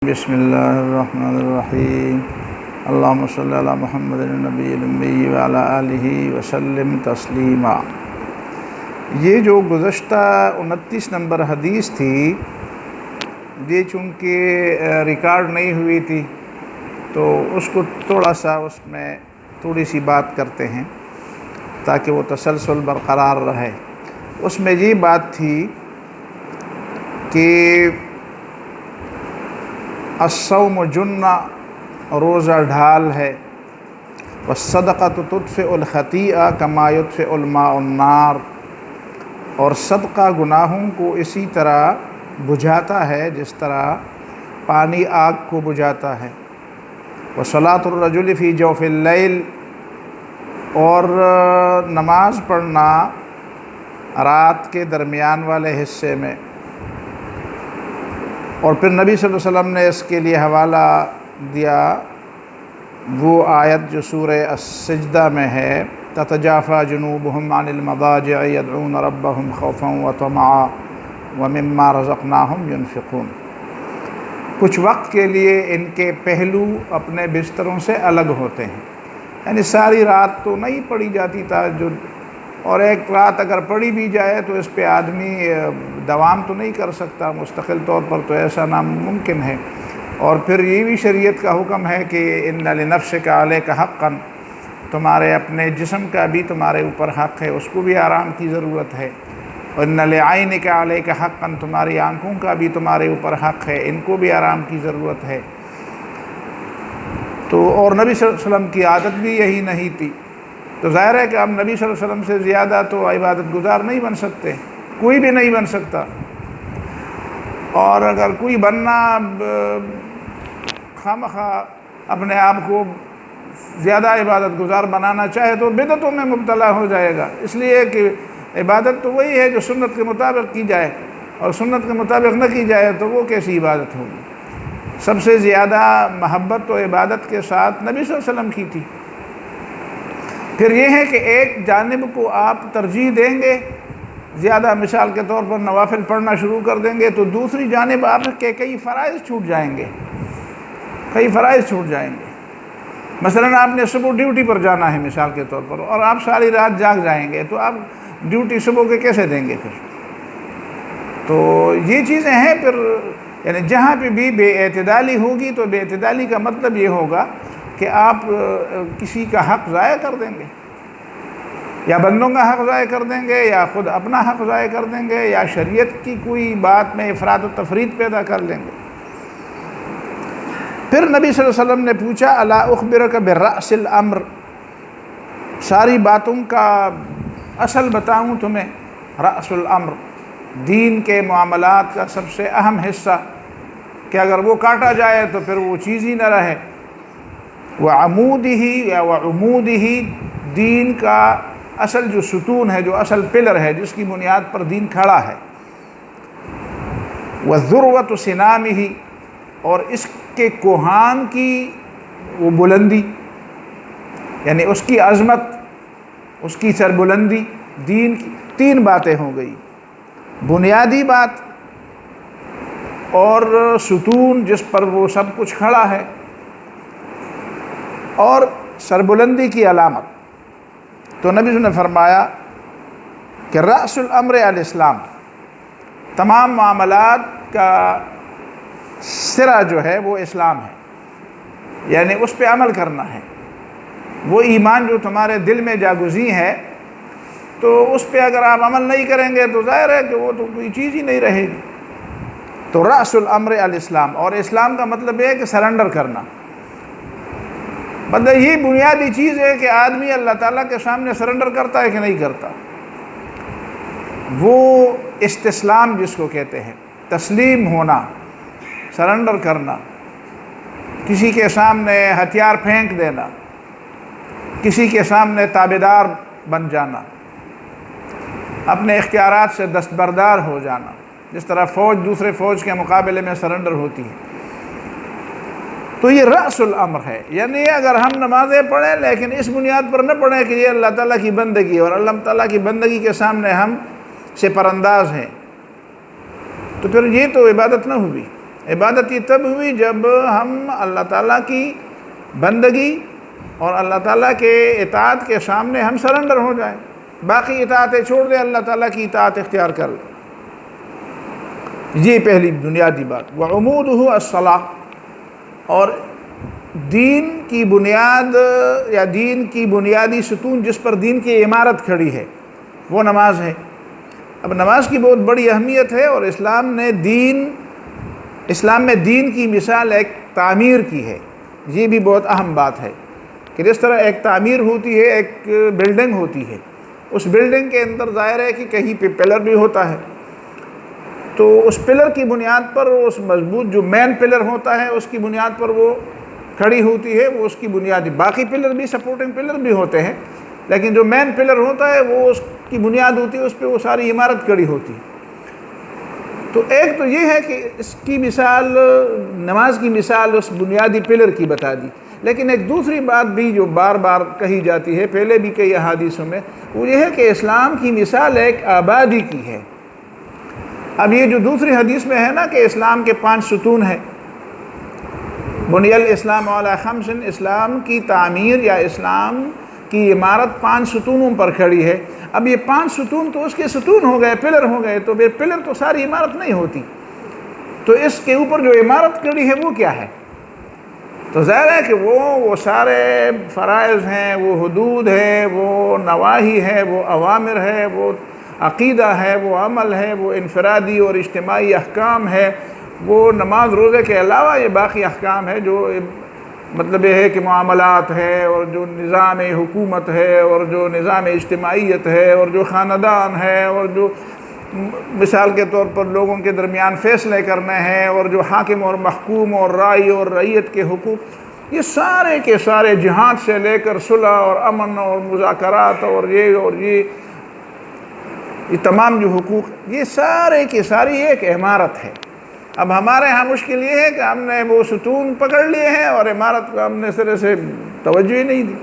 بسم اللہ الرحمن الرحیم اللہم صلی علی محمد النبی الامی وعلی آلہ وسلم تسلیما۔ یہ جو گزشتہ 29 نمبر حدیث تھی، یہ چونکہ ریکارڈ نہیں ہوئی تھی تو اس کو تھوڑا سا اس میں تھوڑی سی بات کرتے ہیں تاکہ وہ تسلسل برقرار رہے۔ اس میں یہ بات تھی کہ الصوم جنہ، روزہ ڈھال ہے، والصدقۃ تطفئ الخطیئہ کما یطفئ الماء النار، اور صدقہ گناہوں کو اسی طرح بجھاتا ہے جس طرح پانی آگ کو بجھاتا ہے۔ وصلاۃ الرجل فی جوف اللیل، اور نماز پڑھنا رات کے درمیان والے حصے میں۔ اور پھر نبی صلی اللہ علیہ وسلم نے اس کے لیے حوالہ دیا وہ آیت جو سورہ السجدہ میں ہے، تتجافى جنوبهم عن المضاجع يدعون ربهم خوفا وطمعا ومما رزقناهم ينفقون۔ کچھ وقت کے لیے ان کے پہلو اپنے بستروں سے الگ ہوتے ہیں، یعنی ساری رات تو نہیں پڑھی جاتی تہجد، اور ایک رات اگر پڑھی بھی جائے تو اس پہ آدمی دوام تو نہیں کر سکتا، مستقل طور پر تو ایسا ناممکن ہے۔ اور پھر یہ بھی شریعت کا حکم ہے کہ ان لنفسک علیک حقا، تمہارے اپنے جسم کا بھی تمہارے اوپر حق ہے، اس کو بھی آرام کی ضرورت ہے۔ ان لعینک علیک حقا، تمہاری آنکھوں کا بھی تمہارے اوپر حق ہے، ان کو بھی آرام کی ضرورت ہے۔ تو اور نبی صلی اللہ علیہ وسلم کی عادت بھی یہی نہیں تھی، تو ظاہر ہے کہ ہم نبی صلی اللہ علیہ وسلم سے زیادہ تو عبادت گزار نہیں بن سکتے، کوئی بھی نہیں بن سکتا۔ اور اگر کوئی بننا خواہ اپنے آپ کو زیادہ عبادت گزار بنانا چاہے تو بدعتوں میں مبتلا ہو جائے گا، اس لیے کہ عبادت تو وہی ہے جو سنت کے مطابق کی جائے، اور سنت کے مطابق نہ کی جائے تو وہ کیسی عبادت ہوگی۔ سب سے زیادہ محبت و عبادت کے ساتھ نبی صلی اللہ علیہ وسلم کی تھی۔ پھر یہ ہے کہ ایک جانب کو آپ ترجیح دیں گے زیادہ، مثال کے طور پر نوافل پڑھنا شروع کر دیں گے تو دوسری جانب آپ کے کئی فرائض چھوٹ جائیں گے، کئی فرائض چھوٹ جائیں گے۔ مثلا آپ نے صبح ڈیوٹی پر جانا ہے مثال کے طور پر، اور آپ ساری رات جاگ جائیں گے تو آپ ڈیوٹی صبح کے کیسے دیں گے پھر؟ تو یہ چیزیں ہیں۔ پھر یعنی جہاں پہ بھی بے اعتدالی ہوگی تو بے اعتدالی کا مطلب یہ ہوگا کہ آپ کسی کا حق ضائع کر دیں گے، یا بندوں کا حق ضائع کر دیں گے، یا خود اپنا حق ضائع کر دیں گے، یا شریعت کی کوئی بات میں افراط و تفریط پیدا کر لیں گے۔ پھر نبی صلی اللہ علیہ وسلم نے پوچھا الا اخبرک برأس الامر، ساری باتوں کا اصل بتاؤں تمہیں؟ رأس الامر، دین کے معاملات کا سب سے اہم حصہ، کہ اگر وہ کاٹا جائے تو پھر وہ چیز ہی نہ رہے۔ وعمودہ یا وعمودہ، دین کا اصل جو ستون ہے، جو اصل پلر ہے جس کی بنیاد پر دین کھڑا ہے۔ وذروۃ سنامہ، اور اس کے کوہان کی وہ بلندی، یعنی اس کی عظمت، اس کی سربلندی، دین کی تین باتیں ہو گئی، بنیادی بات اور ستون جس پر وہ سب کچھ کھڑا ہے، اور سربلندی کی علامت۔ تو نبی صلی اللہ علیہ وسلم نے فرمایا کہ رأس الامر الاسلام، تمام معاملات کا سرا جو ہے وہ اسلام ہے، یعنی اس پہ عمل کرنا ہے۔ وہ ایمان جو تمہارے دل میں جاگزی ہے تو اس پہ اگر آپ عمل نہیں کریں گے تو ظاہر ہے کہ وہ تو کوئی چیز ہی نہیں رہے گی۔ تو رأس الامر الاسلام، اور اسلام کا مطلب یہ ہے کہ سرنڈر کرنا، مطلب یہ بنیادی چیز ہے کہ آدمی اللہ تعالیٰ کے سامنے سرنڈر کرتا ہے کہ نہیں کرتا۔ وہ استسلام جس کو کہتے ہیں، تسلیم ہونا، سرنڈر کرنا، کسی کے سامنے ہتھیار پھینک دینا، کسی کے سامنے تابعدار بن جانا، اپنے اختیارات سے دستبردار ہو جانا، جس طرح فوج دوسرے فوج کے مقابلے میں سرنڈر ہوتی ہے۔ تو یہ رأس الامر ہے، یعنی اگر ہم نمازیں پڑھیں لیکن اس بنیاد پر نہ پڑھیں کہ یہ اللہ تعالیٰ کی بندگی ہے اور اللہ تعالیٰ کی بندگی کے سامنے ہم سپر انداز ہیں، تو پھر یہ تو عبادت نہ ہوئی۔ عبادت یہ تب ہوئی جب ہم اللہ تعالیٰ کی بندگی اور اللہ تعالیٰ کے اطاعت کے سامنے ہم سرنڈر ہو جائیں، باقی اطاعتیں چھوڑ دیں، اللہ تعالیٰ کی اطاعت اختیار کر لیں۔ یہ پہلی بنیادی بات۔ وعمودہ الصلاۃ، اور دین کی بنیاد یا دین کی بنیادی ستون جس پر دین کی عمارت کھڑی ہے وہ نماز ہے۔ اب نماز کی بہت بڑی اہمیت ہے، اور اسلام میں دین کی مثال ایک تعمیر کی ہے۔ یہ بھی بہت اہم بات ہے کہ جس طرح ایک تعمیر ہوتی ہے، ایک بلڈنگ ہوتی ہے، اس بلڈنگ کے اندر ظاہر ہے کہ کہیں پہ پلر بھی ہوتا ہے، تو اس پلر کی بنیاد پر اس مضبوط جو مین پلر ہوتا ہے اس کی بنیاد پر وہ کھڑی ہوتی ہے، وہ اس کی بنیادی، باقی پلر بھی سپورٹنگ پلر بھی ہوتے ہیں، لیکن جو مین پلر ہوتا ہے وہ اس کی بنیاد ہوتی ہے، اس پہ وہ ساری عمارت کھڑی ہوتی ہے۔ تو ایک تو یہ ہے کہ اس کی مثال، نماز کی مثال اس بنیادی پلر کی بتا دی، لیکن ایک دوسری بات بھی جو بار بار کہی جاتی ہے پہلے بھی کئی احادیثوں میں، وہ یہ ہے کہ اسلام کی مثال ایک آبادی کی ہے۔ اب یہ جو دوسری حدیث میں ہے نا کہ اسلام کے 5 ستون ہیں، بنی الاسلام علی خمس، اسلام کی تعمیر یا اسلام کی عمارت 5 ستونوں پر کھڑی ہے۔ اب یہ 5 ستون تو اس کے ستون ہو گئے، پلر ہو گئے، تو پلر تو ساری عمارت نہیں ہوتی، تو اس کے اوپر جو عمارت کھڑی ہے وہ کیا ہے؟ تو ظاہر ہے کہ وہ سارے فرائض ہیں، وہ حدود ہے، وہ نواہی ہے، وہ اوامر ہے، وہ عقیدہ ہے، وہ عمل ہے، وہ انفرادی اور اجتماعی احکام ہے، وہ نماز روزے کے علاوہ یہ باقی احکام ہے، جو مطلب یہ ہے کہ معاملات ہے، اور جو نظام حکومت ہے، اور جو نظام اجتماعیت ہے، اور جو خاندان ہے، اور جو مثال کے طور پر لوگوں کے درمیان فیصلے کرنے ہیں، اور جو حاکم اور محکوم اور رائی اور رعیت کے حقوق، یہ سارے کے سارے جہاد سے لے کر صلح اور امن اور مذاکرات اور یہ تمام جو حقوق، یہ سارے کی ساری ایک عمارت ہے۔ اب ہمارے ہاں مشکل یہ ہے کہ ہم نے وہ ستون پکڑ لیے ہیں اور عمارت کو ہم نے سرے سے توجہ ہی نہیں دی،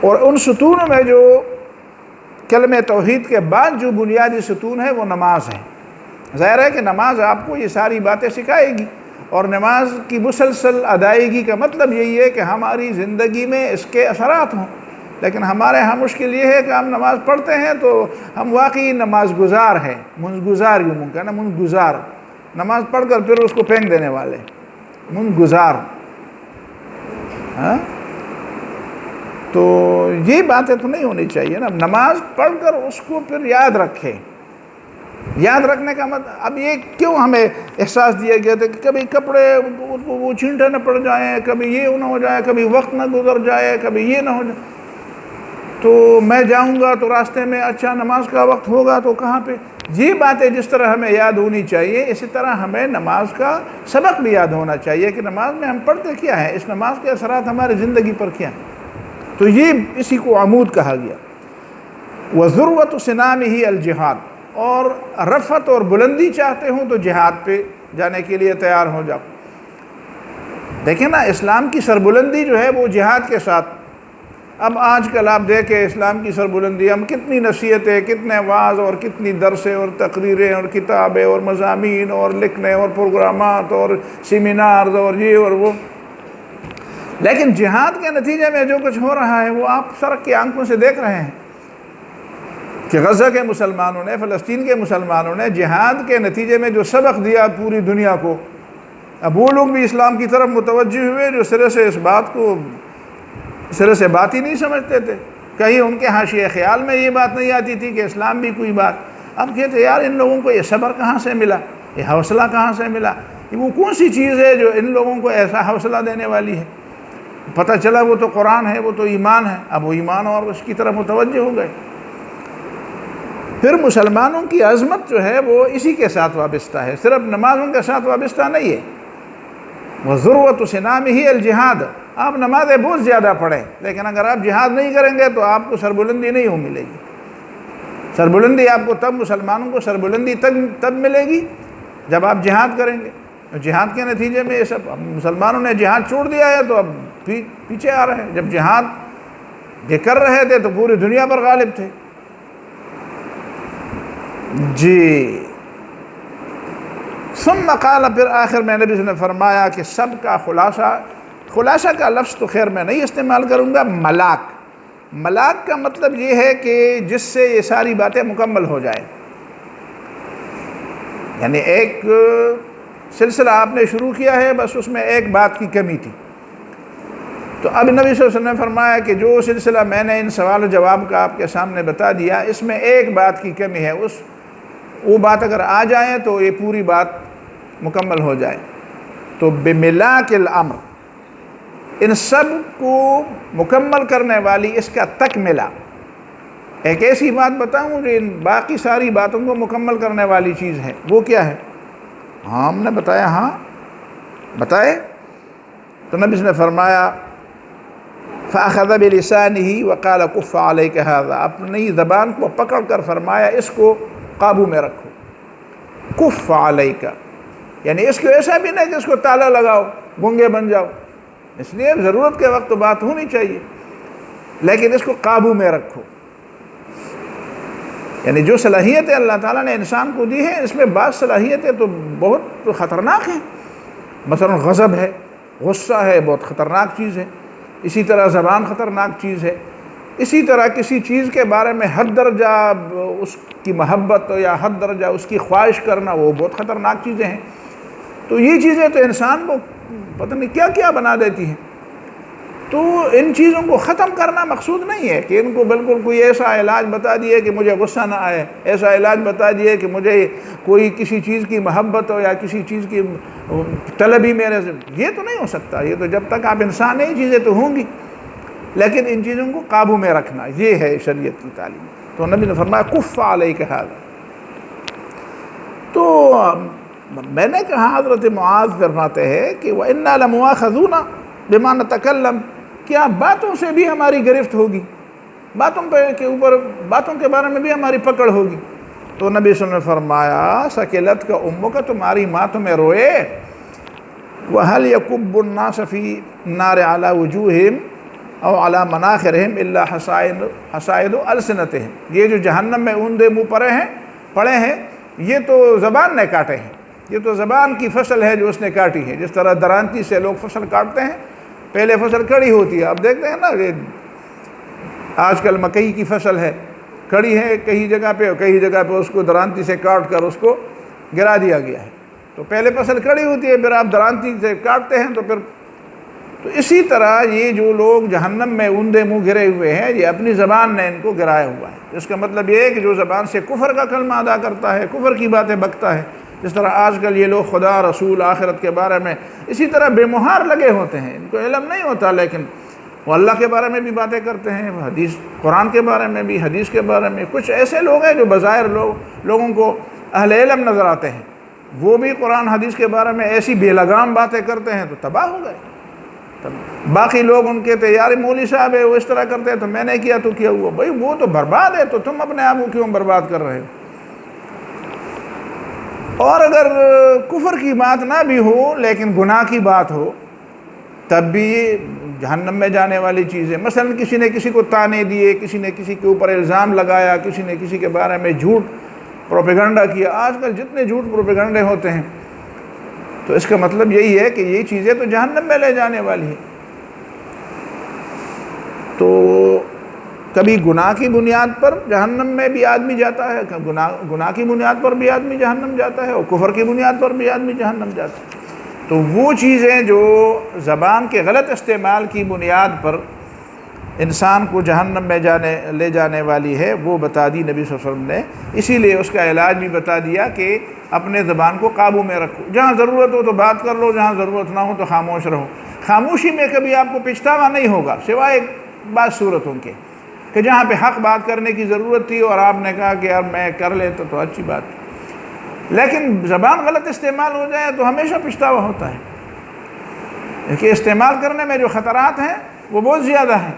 اور ان ستونوں میں جو کلمہ توحید کے بعد جو بنیادی ستون ہے وہ نماز ہے۔ ظاہر ہے کہ نماز آپ کو یہ ساری باتیں سکھائے گی، اور نماز کی مسلسل ادائیگی کا مطلب یہی ہے کہ ہماری زندگی میں اس کے اثرات ہوں۔ لیکن ہمارے ہاں مشکل یہ ہے کہ ہم نماز پڑھتے ہیں تو ہم واقعی نماز گزار ہیں، منز گزار یوں ممکن ہے نا، منز گزار، نماز پڑھ کر پھر اس کو پھینک دینے والے، منز گزار۔ تو یہ باتیں تو نہیں ہونی چاہیے نا، نماز پڑھ کر اس کو پھر یاد رکھیں۔ یاد رکھنے کا مطلب، اب یہ کیوں ہمیں احساس دیا گیا تھا کہ کبھی کپڑے وہ چھینٹے نہ پڑ جائیں، کبھی یہ نہ ہو جائے، کبھی وقت نہ گزر جائے، کبھی یہ نہ ہو جائے، تو میں جاؤں گا تو راستے میں اچھا نماز کا وقت ہوگا تو کہاں پہ، یہ باتیں جس طرح ہمیں یاد ہونی چاہیے، اسی طرح ہمیں نماز کا سبق بھی یاد ہونا چاہیے کہ نماز میں ہم پڑھتے کیا ہے، اس نماز کے اثرات ہماری زندگی پر کیا ہیں۔ تو یہ اسی کو عمود کہا گیا۔ وَذُرْوَةُ صِنَامِهِ الْجِهَادِ، اور رفعت اور بلندی چاہتے ہوں تو جہاد پہ جانے کے لیے تیار ہو جاؤ۔ دیکھیں نا، اسلام کی سربلندی جو ہے وہ جہاد کے ساتھ۔ اب آج کل آپ دیکھیں اسلام کی سربلندی، ہم کتنی نصیحتیں، کتنے وعظ اور کتنی درسیں اور تقریریں اور کتابیں اور مضامین اور لکھنے اور پروگرامات اور سیمینارز اور یہ اور وہ، لیکن جہاد کے نتیجے میں جو کچھ ہو رہا ہے وہ آپ سرک کی آنکھوں سے دیکھ رہے ہیں کہ غزہ کے مسلمانوں نے، فلسطین کے مسلمانوں نے جہاد کے نتیجے میں جو سبق دیا پوری دنیا کو، اب وہ لوگ بھی اسلام کی طرف متوجہ ہوئے جو سرے سے اس بات کو سرے سے بات ہی نہیں سمجھتے تھے۔ کہیں ان کے حاشیہ خیال میں یہ بات نہیں آتی تھی کہ اسلام بھی کوئی بات۔ اب کہتے یار ان لوگوں کو یہ صبر کہاں سے ملا، یہ حوصلہ کہاں سے ملا، وہ کون سی چیز ہے جو ان لوگوں کو ایسا حوصلہ دینے والی ہے؟ پتہ چلا وہ تو قرآن ہے، وہ تو ایمان ہے۔ اب وہ ایمان اور اس کی طرف متوجہ ہو گئے۔ پھر مسلمانوں کی عظمت جو ہے وہ اسی کے ساتھ وابستہ ہے، صرف نمازوں کے ساتھ وابستہ نہیں ہے۔ وَذُرْوَةُ صِنَامِهِ الْجِهَادِ، آپ نمازیں بہت زیادہ پڑھیں، لیکن اگر آپ جہاد نہیں کریں گے تو آپ کو سربلندی نہیں ملے گی۔ سربلندی آپ کو تب، مسلمانوں کو سربلندی تب ملے گی جب آپ جہاد کریں گے۔ جہاد کے نتیجے میں یہ سب، مسلمانوں نے جہاد چھوڑ دیا ہے تو اب پیچھے آ رہے ہیں۔ جب جہاد یہ کر رہے تھے تو پوری دنیا پر غالب تھے۔ جی ثم قال، پھر آخر میں نبی صلی اللہ علیہ وسلم نے فرمایا کہ سب کا خلاصہ کا لفظ تو خیر میں نہیں استعمال کروں گا، ملاک کا مطلب یہ ہے کہ جس سے یہ ساری باتیں مکمل ہو جائیں. یعنی ایک سلسلہ آپ نے شروع کیا ہے، بس اس میں ایک بات کی کمی تھی، تو اب نبی صلی اللہ علیہ وسلم نے فرمایا کہ جو سلسلہ میں نے ان سوال و جواب کا آپ کے سامنے بتا دیا، اس میں ایک بات کی کمی ہے، وہ بات اگر آ جائیں تو یہ پوری بات مکمل ہو جائے. تو بملاک الامر، ان سب کو مکمل کرنے والی اس کا تکملہ، ایک ایسی بات بتاؤں جو ان باقی ساری باتوں کو مکمل کرنے والی چیز ہے، وہ کیا ہے؟ ہاں ہم نے بتایا، ہاں بتائے. تو نبی نے فرمایا فَأَخَذَ بِلِسَانِهِ وَقَالَ كُفَّ عَلَيْكَ هَذَا، اپنی زبان کو پکڑ کر فرمایا اس کو قابو میں رکھو. کف علیک، یعنی اس کو ایسا بھی نہیں کہ اس کو تالا لگاؤ، گنگے بن جاؤ، اس لیے ضرورت کے وقت تو بات ہونی چاہیے، لیکن اس کو قابو میں رکھو. یعنی جو صلاحیتیں اللہ تعالیٰ نے انسان کو دی ہیں، اس میں بعض صلاحیتیں تو بہت خطرناک ہیں. مثلا غضب ہے، غصہ ہے، بہت خطرناک چیز ہے. اسی طرح زبان خطرناک چیز ہے. اسی طرح کسی چیز کے بارے میں حد درجہ اس کی محبت یا حد درجہ اس کی خواہش کرنا، وہ بہت خطرناک چیزیں ہیں. تو یہ چیزیں تو انسان کو پتہ نہیں کیا کیا بنا دیتی ہیں. تو ان چیزوں کو ختم کرنا مقصود نہیں ہے کہ ان کو بالکل کوئی ایسا علاج بتا دیے کہ مجھے غصہ نہ آئے، ایسا علاج بتا دیے کہ مجھے کوئی کسی چیز کی محبت ہو یا کسی چیز کی طلبی میرے سے، یہ تو نہیں ہو سکتا. یہ تو جب تک آپ انسان ہیں یہ چیزیں تو ہوں گی، لیکن ان چیزوں کو قابو میں رکھنا یہ ہے شریعت کی تعلیم. تو نبی نے فرمایا کف علیک ھذا. تو میں نے کہا حضرت معاذ فرماتے ہیں کہ وَإِنَّا لَمُؤَاخَذُونَ بِمَا نَتَكَلَّمُ، کیا باتوں سے بھی ہماری گرفت ہوگی، باتوں کے بارے میں بھی ہماری پکڑ ہوگی. تو نبی صلی اللہ علیہ وسلم نے فرمایا سکلت کا امک، تمہاری ماں تمہیں روئے. وَهَلْ يَكُبُّ النَّاسَ فِي النَّارِ عَلَى وُجُوهِهِمْ أَوْ عَلَى مَنَاخِرِهِمْ إِلَّا حَصَائِدُ أَلْسِنَتِهِمْ. یہ جو جہنم میں اوندے منہ پڑے ہیں یہ تو زبان نے کاٹے ہیں، یہ تو زبان کی فصل ہے جو اس نے کاٹی ہے. جس طرح درانتی سے لوگ فصل کاٹتے ہیں، پہلے فصل کڑی ہوتی ہے. اب دیکھتے ہیں نا آج کل مکئی کی فصل ہے، کڑی ہے کئی جگہ پہ، اور کئی جگہ پہ اس کو درانتی سے کاٹ کر اس کو گرا دیا گیا ہے. تو پہلے فصل کڑی ہوتی ہے، پھر آپ درانتی سے کاٹتے ہیں تو اسی طرح یہ جو لوگ جہنم میں اوندے منہ گرے ہوئے ہیں، یہ اپنی زبان نے ان کو گرایا ہوا ہے. اس کا مطلب یہ ہے کہ جو زبان سے کفر کا کلمہ ادا کرتا ہے، کفر کی باتیں بکتا ہے، جس طرح آج کل یہ لوگ خدا، رسول، آخرت کے بارے میں اسی طرح بے مہار لگے ہوتے ہیں، ان کو علم نہیں ہوتا، لیکن وہ اللہ کے بارے میں بھی باتیں کرتے ہیں، حدیث قرآن کے بارے میں بھی، حدیث کے بارے میں. کچھ ایسے لوگ ہیں جو بظاہر لوگوں کو اہل علم نظر آتے ہیں، وہ بھی قرآن حدیث کے بارے میں ایسی بے لگام باتیں کرتے ہیں تو تباہ ہو گئے. باقی لوگ ان کے تھے یار مولوی صاحب ہے وہ اس طرح کرتے ہیں تو میں نے کیا تو کیا ہوا. بھائی وہ تو برباد ہے، تو تم اپنے آپ کو کیوں برباد کر رہے ہو؟ اور اگر کفر کی بات نہ بھی ہو لیکن گناہ کی بات ہو تب بھی جہنم میں جانے والی چیز ہے. مثلا کسی نے کسی کو تانے دیے، کسی نے کسی کے اوپر الزام لگایا، کسی نے کسی کے بارے میں جھوٹ پروپیگنڈا کیا. آج کل جتنے جھوٹ پروپیگنڈے ہوتے ہیں تو اس کا مطلب یہی ہے کہ یہ چیزیں تو جہنم میں لے جانے والی ہیں. تو کبھی گناہ کی بنیاد پر جہنم میں بھی آدمی جاتا ہے، گناہ کی بنیاد پر بھی آدمی جہنم جاتا ہے، اور کفر کی بنیاد پر بھی آدمی جہنم جاتا ہے. تو وہ چیزیں جو زبان کے غلط استعمال کی بنیاد پر انسان کو جہنم میں لے جانے والی ہے وہ بتا دی نبی صلی اللہ علیہ وسلم نے. اسی لیے اس کا علاج بھی بتا دیا کہ اپنے زبان کو قابو میں رکھو. جہاں ضرورت ہو تو بات کر لو، جہاں ضرورت نہ ہو تو خاموش رہو. خاموشی میں کبھی آپ کو پچھتاوا نہیں ہوگا سوائے بعض صورتوں کے کہ جہاں پہ حق بات کرنے کی ضرورت تھی اور آپ نے کہا کہ یار میں کر لیتا تو اچھی بات. لیکن زبان غلط استعمال ہو جائے تو ہمیشہ پچھتاوا ہوتا ہے، کیونکہ استعمال کرنے میں جو خطرات ہیں وہ بہت زیادہ ہیں.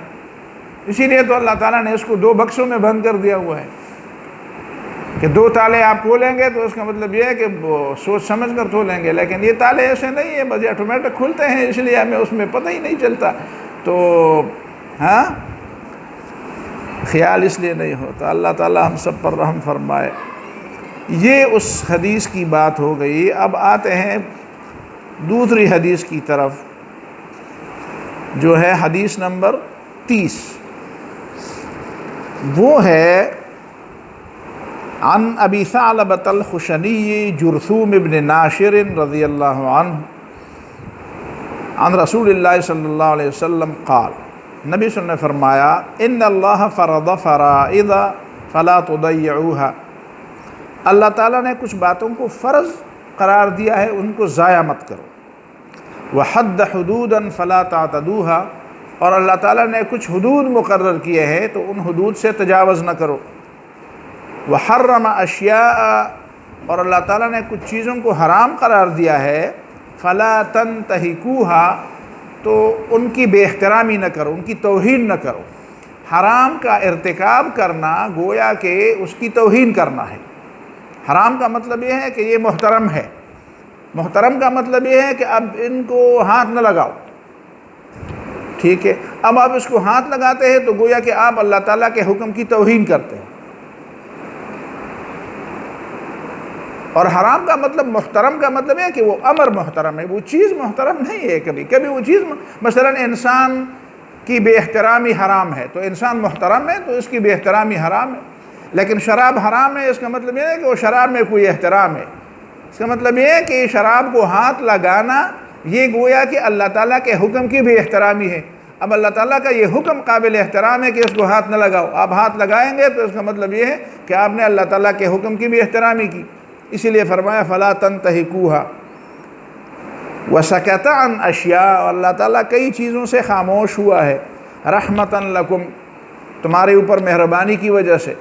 اسی لیے تو اللہ تعالیٰ نے اس کو 2 بکسوں میں بند کر دیا ہوا ہے کہ 2 تالے آپ کھولیں گے تو اس کا مطلب یہ ہے کہ سوچ سمجھ کر کھولیں گے، لیکن یہ تالے ایسے نہیں ہیں بس آٹومیٹک کھلتے ہیں، اس لیے ہمیں اس میں پتہ ہی نہیں چلتا. تو ہاں خیال اس لیے نہیں ہوتا. اللہ تعالیٰ ہم سب پر رحم فرمائے. یہ اس حدیث کی بات ہو گئی۔ اب آتے ہیں دوسری حدیث کی طرف، جو ہے حدیث نمبر 30۔ وہ ہے عن ابی ثعلبۃ الخشنی جرثوم بن ناشر رضی اللہ عنہ عن رسول اللہ صلی اللہ علیہ وسلم قال، نبی صلی اللہ علیہ وسلم نے فرمایا، ان اللہ فرض فرائض فلا تضيعوها، اللہ تعالیٰ نے کچھ باتوں کو فرض قرار دیا ہے، ان کو ضائع مت کرو۔ وحد حدودا فلا تعتدوها، اور اللہ تعالیٰ نے کچھ حدود مقرر کیے ہیں تو ان حدود سے تجاوز نہ کرو۔ وحرم اشیاء، اور اللہ تعالیٰ نے کچھ چیزوں کو حرام قرار دیا ہے، فلا تنتہکوها، تو ان کی بے احترامی نہ کرو، ان کی توہین نہ کرو۔ حرام کا ارتکاب کرنا گویا کہ اس کی توہین کرنا ہے۔ حرام کا مطلب یہ ہے کہ یہ محترم ہے، محترم کا مطلب یہ ہے کہ اب ان کو ہاتھ نہ لگاؤ، ٹھیک ہے۔ اب آپ اس کو ہاتھ لگاتے ہیں تو گویا کہ آپ اللہ تعالیٰ کے حکم کی توہین کرتے ہیں۔ اور حرام کا مطلب، محترم کا مطلب ہے کہ وہ امر محترم ہے، وہ چیز محترم نہیں ہے۔ کبھی کبھی وہ چیز، مثلا انسان کی بے احترامی حرام ہے تو انسان محترم ہے تو اس کی بے احترامی حرام ہے، لیکن شراب حرام ہے، اس کا مطلب یہ ہے کہ وہ شراب میں کوئی احترام ہے۔ اس کا مطلب یہ ہے کہ شراب کو ہاتھ لگانا یہ گویا کہ اللہ تعالیٰ کے حکم کی بے احترامی ہے۔ اب اللہ تعالیٰ کا یہ حکم قابل احترام ہے کہ اس کو ہاتھ نہ لگاؤ، آپ ہاتھ لگائیں گے تو اس کا مطلب یہ ہے کہ آپ نے اللہ تعالیٰ کے حکم کی بھی احترامی کی۔ اسی لیے فرمایا فلا تنتہکوها، وسکت عن اشیاء، اور اللہ تعالیٰ کئی چیزوں سے خاموش ہوا ہے، رحمتا لکم، تمہارے اوپر مہربانی کی وجہ سے،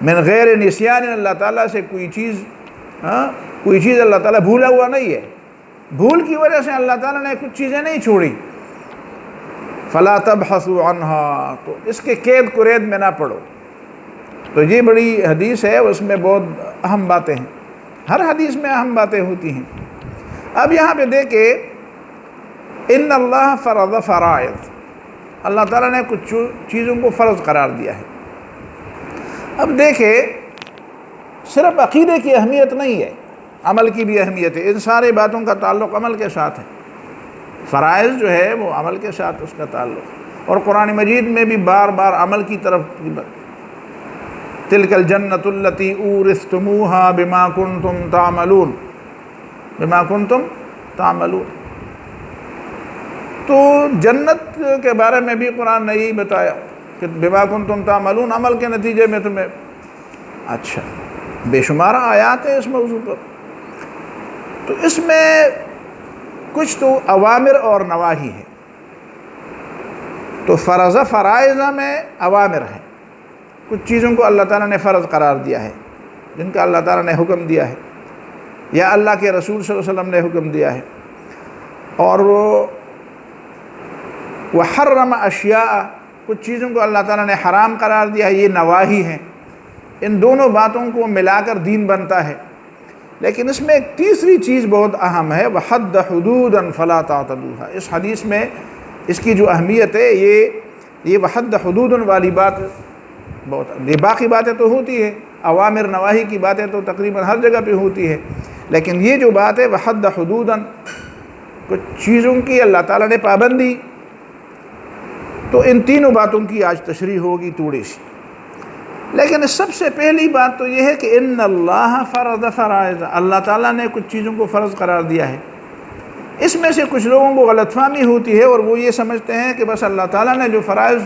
من غیر نسیان، اللہ تعالیٰ سے کوئی چیز اللہ تعالیٰ بھولا ہوا نہیں ہے، بھول کی وجہ سے اللہ تعالیٰ نے کچھ چیزیں نہیں چھوڑی۔ فلا تبحثوا عنها، تو اس کے قید قرید میں نہ پڑو۔ تو یہ بڑی حدیث ہے، اس میں بہت اہم باتیں ہیں، ہر حدیث میں اہم باتیں ہوتی ہیں۔ اب یہاں پہ دیکھیں، ان اللہ فرض فرائض، اللہ تعالیٰ نے کچھ چیزوں کو فرض قرار دیا ہے۔ اب دیکھیں، صرف عقیدے کی اہمیت نہیں ہے، عمل کی بھی اہمیت ہے۔ ان سارے باتوں کا تعلق عمل کے ساتھ ہے، فرائض جو ہے وہ عمل کے ساتھ اس کا تعلق، اور قرآن مجید میں بھی بار بار عمل کی طرف تلک الجنۃ التی اورثتموها بما کنتم تعملون، بما کنتم تعملون، تو جنت کے بارے میں بھی قرآن نے یہی بتایا کہ بما کنتم تعملون، عمل کے نتیجے میں تمہیں، اچھا بے شمار آیات ہیں اس موضوع پر۔ تو اس میں کچھ تو اوامر اور نواہی ہیں، تو فرض فرائض میں اوامر ہیں، کچھ چیزوں کو اللہ تعالیٰ نے فرض قرار دیا ہے، جن کا اللہ تعالیٰ نے حکم دیا ہے یا اللہ کے رسول صلی اللہ علیہ وسلم نے حکم دیا ہے۔ اور وحرم اشیاء، کچھ چیزوں کو اللہ تعالیٰ نے حرام قرار دیا ہے، یہ نواہی ہیں۔ ان دونوں باتوں کو ملا کر دین بنتا ہے۔ لیکن اس میں ایک تیسری چیز بہت اہم ہے، وحد حدودا فلا تعتدوها، اس حدیث میں اس کی جو اہمیت ہے، یہ وحد حدود والی بات بہت، یہ باقی باتیں تو ہوتی ہے، اوامر نواہی کی باتیں تو تقریباً ہر جگہ پہ ہوتی ہے، لیکن یہ جو بات ہے وحد حدودا، کچھ چیزوں کی اللہ تعالیٰ نے پابندی، تو ان تینوں باتوں کی آج تشریح ہوگی تھوڑی سی۔ لیکن سب سے پہلی بات تو یہ ہے کہ ان اللہ فرض فرائض، اللہ تعالیٰ نے کچھ چیزوں کو فرض قرار دیا ہے۔ اس میں سے کچھ لوگوں کو غلط فہمی ہوتی ہے اور وہ یہ سمجھتے ہیں کہ بس اللہ تعالیٰ نے جو فرائض،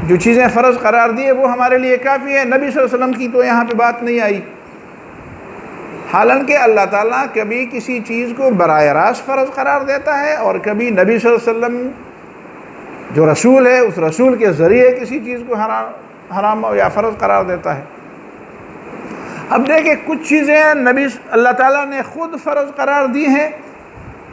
جو چیزیں فرض قرار دی ہے وہ ہمارے لیے کافی ہے، نبی صلی اللہ علیہ وسلم کی تو یہاں پہ بات نہیں آئی۔ حالانکہ اللہ تعالیٰ کبھی کسی چیز کو براہ راست فرض قرار دیتا ہے، اور کبھی نبی صلی اللہ علیہ وسلم جو رسول ہے اس رسول کے ذریعے کسی چیز کو حرام یا فرض قرار دیتا ہے۔ اب دیکھیں، کچھ چیزیں اللہ تعالیٰ نے خود فرض قرار دی ہیں،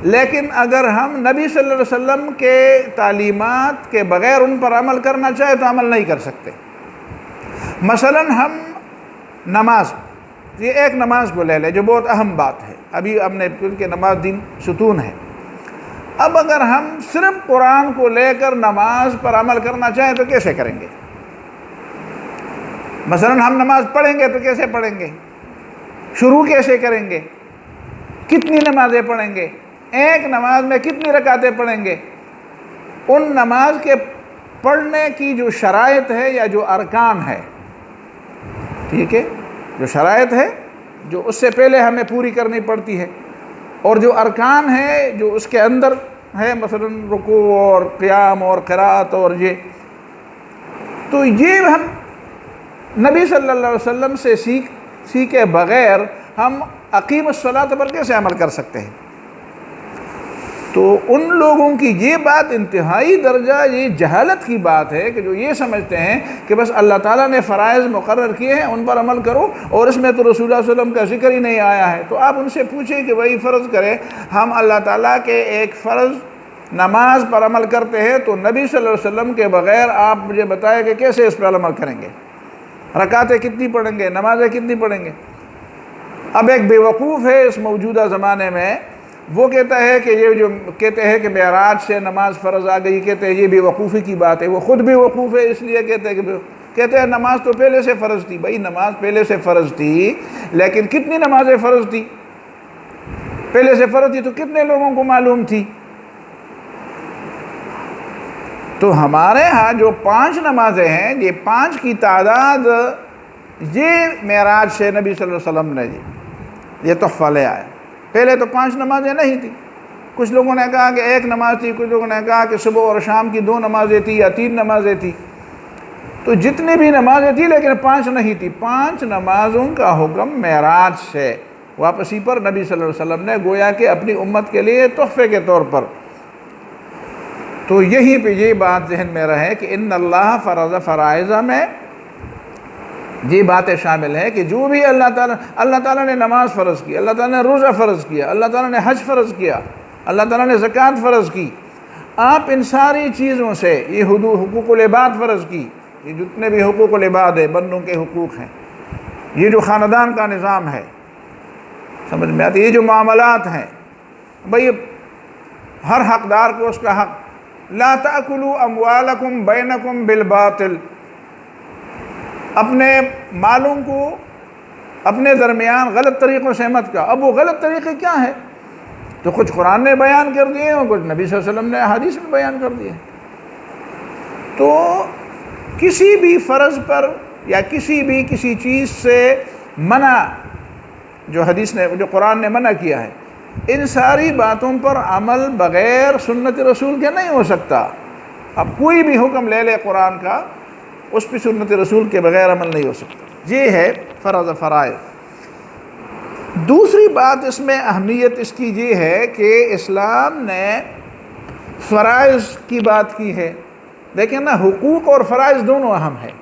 لیکن اگر ہم نبی صلی اللہ علیہ وسلم کے تعلیمات کے بغیر ان پر عمل کرنا چاہے تو عمل نہیں کر سکتے۔ مثلا ہم نماز، یہ ایک نماز کو لے لیں جو بہت اہم بات ہے، ابھی ہم نے کہ نماز دین ستون ہے۔ اب اگر ہم صرف قرآن کو لے کر نماز پر عمل کرنا چاہیں تو کیسے کریں گے؟ مثلا ہم نماز پڑھیں گے تو کیسے پڑھیں گے، شروع کیسے کریں گے، کتنی نمازیں پڑھیں گے، ایک نماز میں کتنی رکعتیں پڑھیں گے، ان نماز کے پڑھنے کی جو شرائط ہے یا جو ارکان ہے، ٹھیک ہے، جو شرائط ہے جو اس سے پہلے ہمیں پوری کرنی پڑتی ہے، اور جو ارکان ہے جو اس کے اندر ہے، مثلا رکوع اور قیام اور قرات اور یہ، تو یہ ہم نبی صلی اللہ علیہ وسلم سے سیکھے بغیر ہم اقیم الصلاۃ پر کیسے عمل کر سکتے ہیں؟ تو ان لوگوں کی یہ بات انتہائی درجہ یہ جہالت کی بات ہے کہ جو یہ سمجھتے ہیں کہ بس اللہ تعالیٰ نے فرائض مقرر کیے ہیں ان پر عمل کرو، اور اس میں تو رسول اللہ صلی اللہ علیہ وسلم کا ذکر ہی نہیں آیا ہے۔ تو آپ ان سے پوچھیں کہ وہی فرض کرے ہم اللہ تعالیٰ کے ایک فرض نماز پر عمل کرتے ہیں، تو نبی صلی اللہ علیہ وسلم کے بغیر آپ مجھے بتائیں کہ کیسے اس پر عمل کریں گے، رکعتیں کتنی پڑھیں گے، نمازیں کتنی پڑھیں گے؟ اب ایک بے وقوف ہے اس موجودہ زمانے میں، وہ کہتا ہے کہ یہ جو کہتے ہیں کہ معراج سے نماز فرض آ گئی، کہتے ہیں یہ بے وقوفی کی بات ہے، وہ خود بھی وقوف ہے، اس لیے کہتے ہیں نماز تو پہلے سے فرض تھی۔ بھائی نماز پہلے سے فرض تھی، لیکن کتنی نمازیں فرض تھی؟ پہلے سے فرض تھی تو کتنے لوگوں کو معلوم تھی؟ تو ہمارے ہاں جو 5 نمازیں ہیں، یہ 5 کی تعداد یہ معراج سے نبی صلی اللہ علیہ وسلم نے یہ تحفہ لے آئے۔ پہلے تو 5 نمازیں نہیں تھی، کچھ لوگوں نے کہا کہ 1 نماز تھی، کچھ لوگوں نے کہا کہ صبح اور شام کی 2 نمازیں تھی یا 3 نمازیں تھی، تو جتنی بھی نمازیں تھی لیکن 5 نہیں تھی۔ 5 نمازوں کا حکم معراج سے واپسی پر نبی صلی اللہ علیہ وسلم نے گویا کہ اپنی امت کے لیے تحفے کے طور پر، تو یہیں پہ یہ بات ذہن میں رہے کہ ان اللہ فرض فرائض میں یہ باتیں شامل ہے کہ جو بھی اللہ تعالیٰ نے نماز فرض کی، اللہ تعالیٰ نے روزہ فرض کیا، اللہ تعالیٰ نے حج فرض کیا، اللہ تعالیٰ نے زکوٰۃ فرض کی، آپ ان ساری چیزوں سے یہ حقوق العباد فرض کی، یہ جتنے بھی حقوق العباد ہے، بندوں کے حقوق ہیں، یہ جو خاندان کا نظام ہے، سمجھ میں آتی، یہ جو معاملات ہیں، بھئی ہر حقدار کو اس کا حق، لا تأکلوا اموالکم بینکم بالباطل، اپنے مالوں کو اپنے درمیان غلط طریقوں سے مت کا۔ اب وہ غلط طریقے کیا ہیں؟ تو کچھ قرآن نے بیان کر دیے اور کچھ نبی صلی اللہ علیہ وسلم نے حدیث میں بیان کر دیے۔ تو کسی بھی فرض پر یا کسی چیز سے منع جو حدیث نے، جو قرآن نے منع کیا ہے، ان ساری باتوں پر عمل بغیر سنت رسول کے نہیں ہو سکتا۔ اب کوئی بھی حکم لے لے قرآن کا، اس پہ سنت رسول کے بغیر عمل نہیں ہو سکتا۔ یہ ہے فرض فرائض۔ دوسری بات اس میں اہمیت اس کی یہ ہے کہ اسلام نے فرائض کی بات کی ہے، دیکھیں نا، حقوق اور فرائض دونوں اہم ہیں،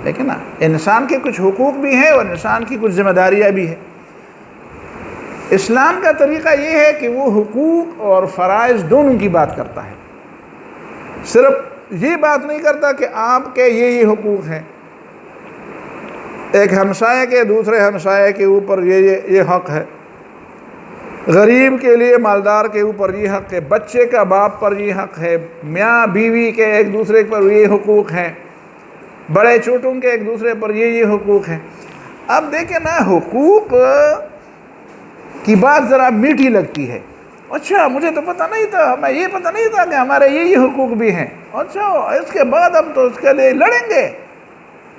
دیکھیں نا، انسان کے کچھ حقوق بھی ہیں اور انسان کی کچھ ذمہ داریاں بھی ہیں۔ اسلام کا طریقہ یہ ہے کہ وہ حقوق اور فرائض دونوں کی بات کرتا ہے، صرف یہ بات نہیں کرتا کہ آپ کے یہ حقوق ہیں، ایک ہمسائے کے دوسرے ہمسائے کے اوپر یہ حق ہے، غریب کے لیے مالدار کے اوپر یہ حق ہے، بچے کا باپ پر یہ حق ہے، میاں بیوی کے ایک دوسرے پر یہ حقوق ہیں، بڑے چھوٹوں کے ایک دوسرے پر یہ حقوق ہیں۔ اب دیکھیں نا، حقوق کی بات ذرا میٹھی لگتی ہے، اچھا مجھے تو پتہ نہیں تھا، ہمیں یہ پتہ نہیں تھا کہ ہمارے یہ حقوق بھی ہیں، اچھا اس کے بعد ہم تو اس کے لیے لڑیں گے۔